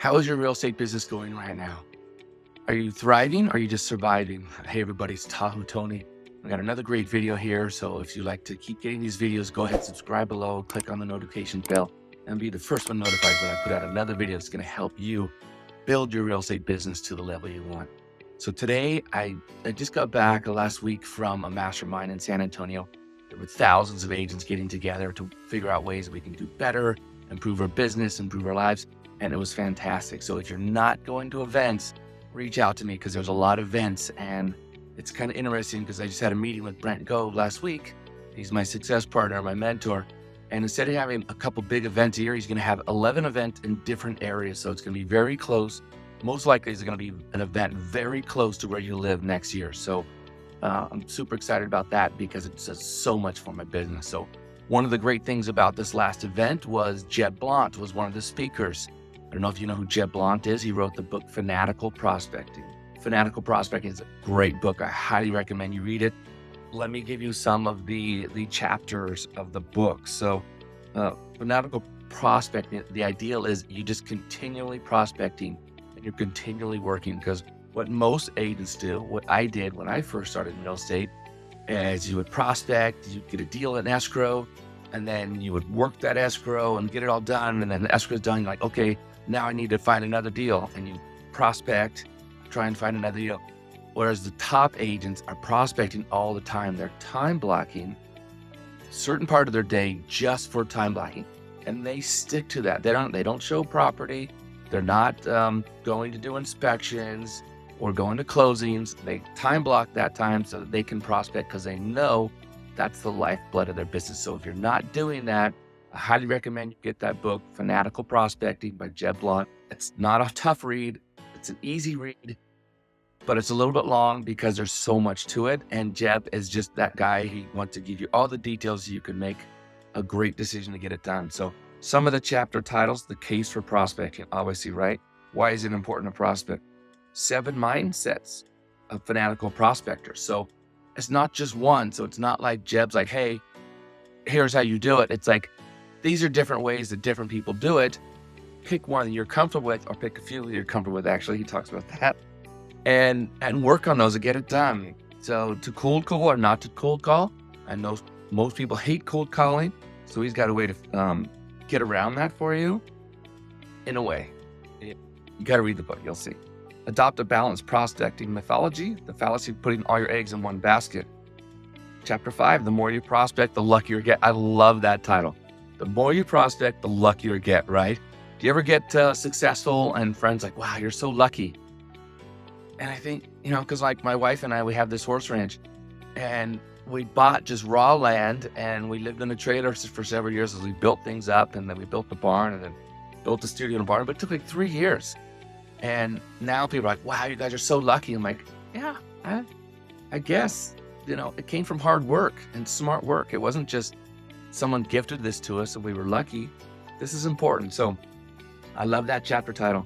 How is your real estate business going right now? Are you thriving or are you just surviving? Hey everybody, it's Tahoe Tony. I got another great video here. So if you like to keep getting these videos, go ahead, subscribe below, click on the notification bell, and be the first one notified when I put out another video that's going to help you build your real estate business to the level you want. So today, I just got back last week from a mastermind in San Antonio. There were thousands of agents getting together to figure out ways that we can do better, improve our business, improve our lives. And it was fantastic. So if you're not going to events, reach out to me because there's a lot of events, and it's kind of interesting because I just had a meeting with Brent Gove last week. He's my success partner, my mentor. And instead of having a couple big events a year, he's going to have 11 events in different areas. So it's going to be very close. Most likely it's going to be an event very close to where you live next year. So I'm super excited about that because it does so much for my business. So one of the great things about this last event was Jeb Blount was one of the speakers. I don't know if you know who Jeb Blount is. He wrote the book Fanatical Prospecting. Fanatical Prospecting is a great book. I highly recommend you read it. Let me give you some of the chapters of the book. So Fanatical Prospecting, the ideal is you just continually prospecting and you're continually working, because what most agents do, what I did when I first started in real estate, is you would prospect, you'd get a deal in escrow, and then you would work that escrow and get it all done. And then the escrow is done. You're like, okay, now I need to find another deal. And you prospect, try and find another deal. Whereas the top agents are prospecting all the time. They're time blocking a certain part of their day just for time blocking. And they stick to that. They don't show property. They're not going to do inspections or going to closings. They time block that time so that they can prospect, because they know that's the lifeblood of their business. So if you're not doing that, I highly recommend you get that book, Fanatical Prospecting by Jeb Blount. It's not a tough read. It's an easy read, but it's a little bit long because there's so much to it. And Jeb is just that guy. He wants to give you all the details so you can make a great decision to get it done. So some of the chapter titles: The Case for Prospecting, obviously, right? Why is it important to prospect? 7 mindsets of fanatical prospectors. So it's not just one. So it's not like Jeb's like, hey, here's how you do it. It's like, these are different ways that different people do it. Pick one that you're comfortable with, or pick a few that you're comfortable with. Actually, he talks about that, and work on those and get it done. So to cold call or not to cold call, I know most people hate cold calling. So he's got a way to get around that for you in a way. You got to read the book. You'll see. Adopt a balanced prospecting mythology, the fallacy of putting all your eggs in one basket. Chapter 5, the more you prospect, the luckier you get. I love that title. The more you prospect, the luckier you get, right? Do you ever get successful and friends like, wow, you're so lucky? And I think, because like my wife and I, we have this horse ranch, and we bought just raw land, and we lived in a trailer for several years as we built things up, and then we built the barn, and then built the studio and barn, but it took like 3 years. And now people are like, wow, you guys are so lucky. I'm like, yeah, I guess, it came from hard work and smart work. It wasn't just someone gifted this to us and we were lucky. This is important. So I love that chapter title.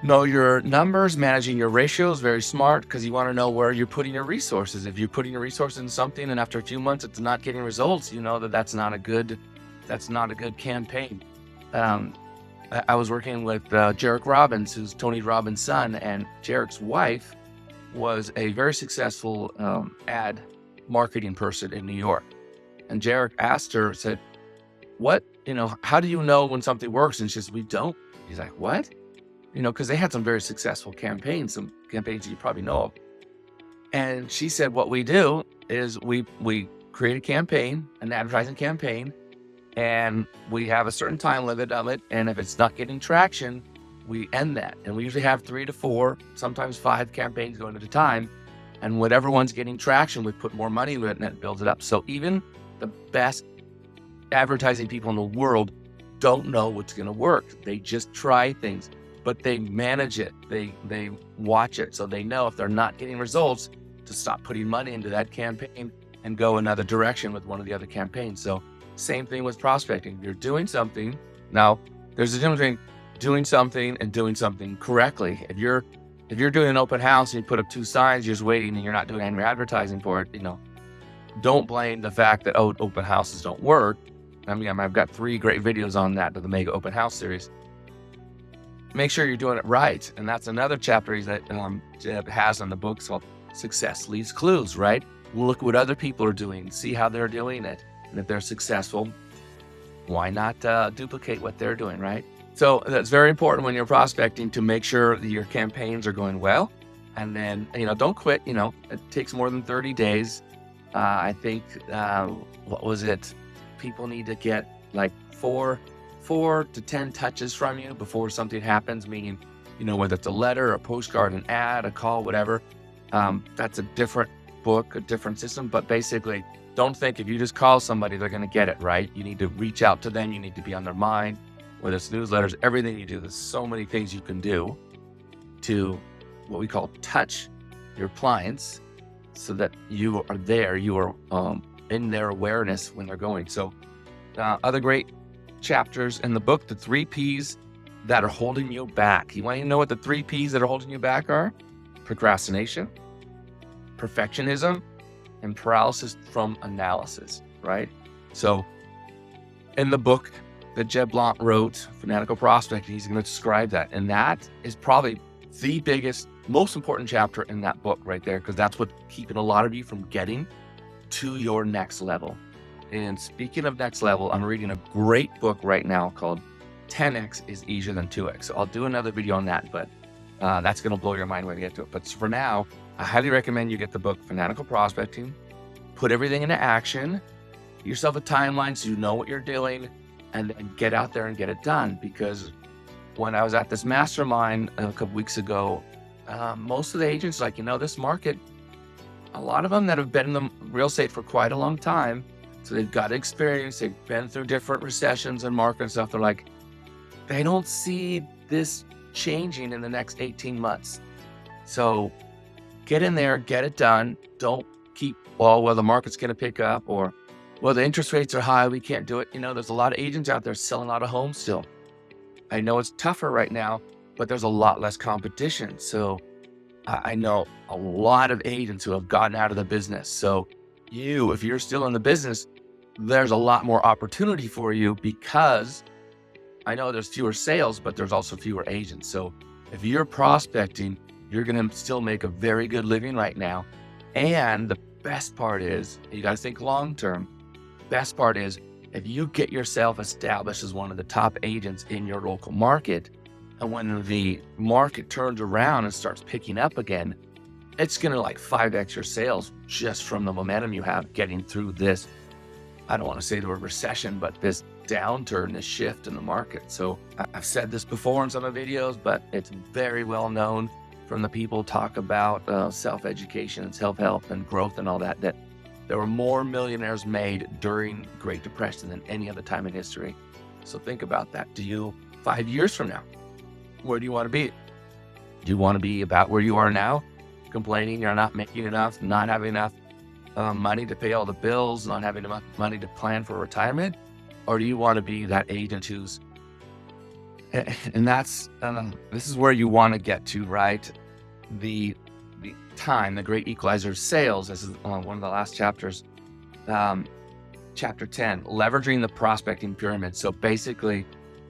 Know your numbers, managing your ratios, very smart, because you want to know where you're putting your resources. If you're putting your resources in something and after a few months it's not getting results, you know that's not a good campaign. I was working with Jarek Robbins, who's Tony Robbins' son, and Jarek's wife was a very successful ad marketing person in New York. And Jarek asked her, said, how do you know when something works? And she says, we don't. He's like, what? Because they had some very successful campaigns, some campaigns that you probably know of. And she said, what we do is we create a campaign, an advertising campaign, and we have a certain time limit of it. And if it's not getting traction, we end that. And we usually have 3 to 4, sometimes 5 campaigns going at a time. And whatever one's getting traction, we put more money into it and it builds it up. So even the best advertising people in the world don't know what's going to work. They just try things, but they manage it. They watch it. So they know if they're not getting results to stop putting money into that campaign and go another direction with one of the other campaigns. So same thing with prospecting. You're doing something. Now, there's a difference between doing something and doing something correctly. If you're doing an open house and you put up 2 signs, you're just waiting and you're not doing any advertising for it, don't blame the fact that, open houses don't work. I mean, I've got 3 great videos on that, the Mega Open House series. make sure you're doing it right. And that's another chapter that Jeb has in the book called Success Leaves Clues, right? Look what other people are doing, see how they're doing it. And if they're successful, why not duplicate what they're doing, right? So that's very important when you're prospecting to make sure that your campaigns are going well. And then, don't quit. It takes more than 30 days. I think, what was it? People need to get like 4 to 10 touches from you before something happens, meaning, whether it's a letter, a postcard, an ad, a call, whatever. That's a different book, a different system. But basically, don't think if you just call somebody, they're going to get it, right? You need to reach out to them. You need to be on their mind, whether it's newsletters, everything you do. There's so many things you can do to what we call touch your clients so that you are there, you are in their awareness when they're going. So other great chapters in the book, the 3 Ps that are holding you back. You want to know what the 3 Ps that are holding you back are? Procrastination, perfectionism, and paralysis from analysis, right? So in the book that Jeb Blount wrote, Fanatical Prospecting, he's going to describe that. And that is probably the biggest, most important chapter in that book right there, because that's what's keeping a lot of you from getting to your next level. And speaking of next level, I'm reading a great book right now called 10X is Easier Than 2X. So I'll do another video on that, but that's going to blow your mind when we get to it. But for now, I highly recommend you get the book Fanatical Prospecting, put everything into action, give yourself a timeline so you know what you're doing, and then get out there and get it done. Because when I was at this mastermind a couple weeks ago, most of the agents this market, a lot of them that have been in the real estate for quite a long time, so they've got experience, they've been through different recessions and market and stuff. They're like, they don't see this changing in the next 18 months. So get in there, get it done. Don't keep, the market's going to pick up, or, the interest rates are high, we can't do it. There's a lot of agents out there selling out of homes still. I know it's tougher right now, but there's a lot less competition. So I know a lot of agents who have gotten out of the business. So if you're still in the business, there's a lot more opportunity for you, because I know there's fewer sales, but there's also fewer agents. So if you're prospecting, you're going to still make a very good living right now. And the best part is, you got to think long-term. Best part is, if you get yourself established as one of the top agents in your local market, and when the market turns around and starts picking up again, it's going to 5x your sales just from the momentum you have getting through this, I don't want to say the word recession, but this downturn, this shift in the market. So I've said this before in some of the videos, but it's very well known from the people talk about self-education and self-help and growth and all that, that there were more millionaires made during Great Depression than any other time in history. So think about that. 5 years from now, where do you want to be? Do you want to be about where you are now, complaining you're not making enough, not having enough money to pay all the bills, not having enough money to plan for retirement? Or do you want to be that agent who's, and that's, this is where you want to get to, right? The time, the great equalizer, sales. This is one of the last chapters, chapter 10, leveraging the prospecting pyramid. So basically,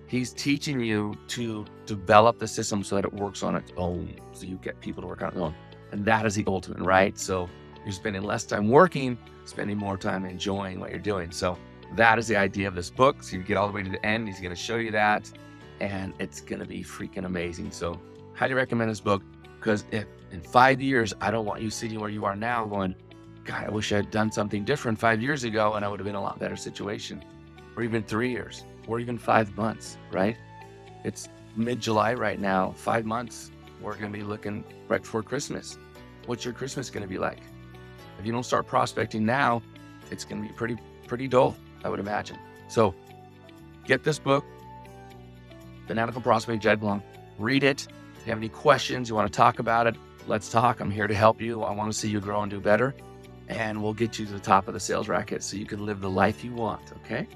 he's teaching you to develop the system so that it works on its own. So you get people to work on its own. And that is the ultimate, right? So you're spending less time working, spending more time enjoying what you're doing. So that is the idea of this book. So you get all the way to the end. He's going to show you that, and it's going to be freaking amazing. So highly recommend this book, because if in 5 years, I don't want you sitting where you are now going, God, I wish I had done something different 5 years ago and I would have been in a lot better situation. Or even 3 years, or even 5 months, right? It's mid-July right now. 5 months, we're going to be looking right before Christmas. What's your Christmas going to be like? If you don't start prospecting now, it's going to be pretty dull, I would imagine. So get this book, Fanatical Prospecting, Jeb Blount. Read it. If you have any questions, you want to talk about it, let's talk. I'm here to help you. I want to see you grow and do better. And we'll get you to the top of the sales racket so you can live the life you want, okay?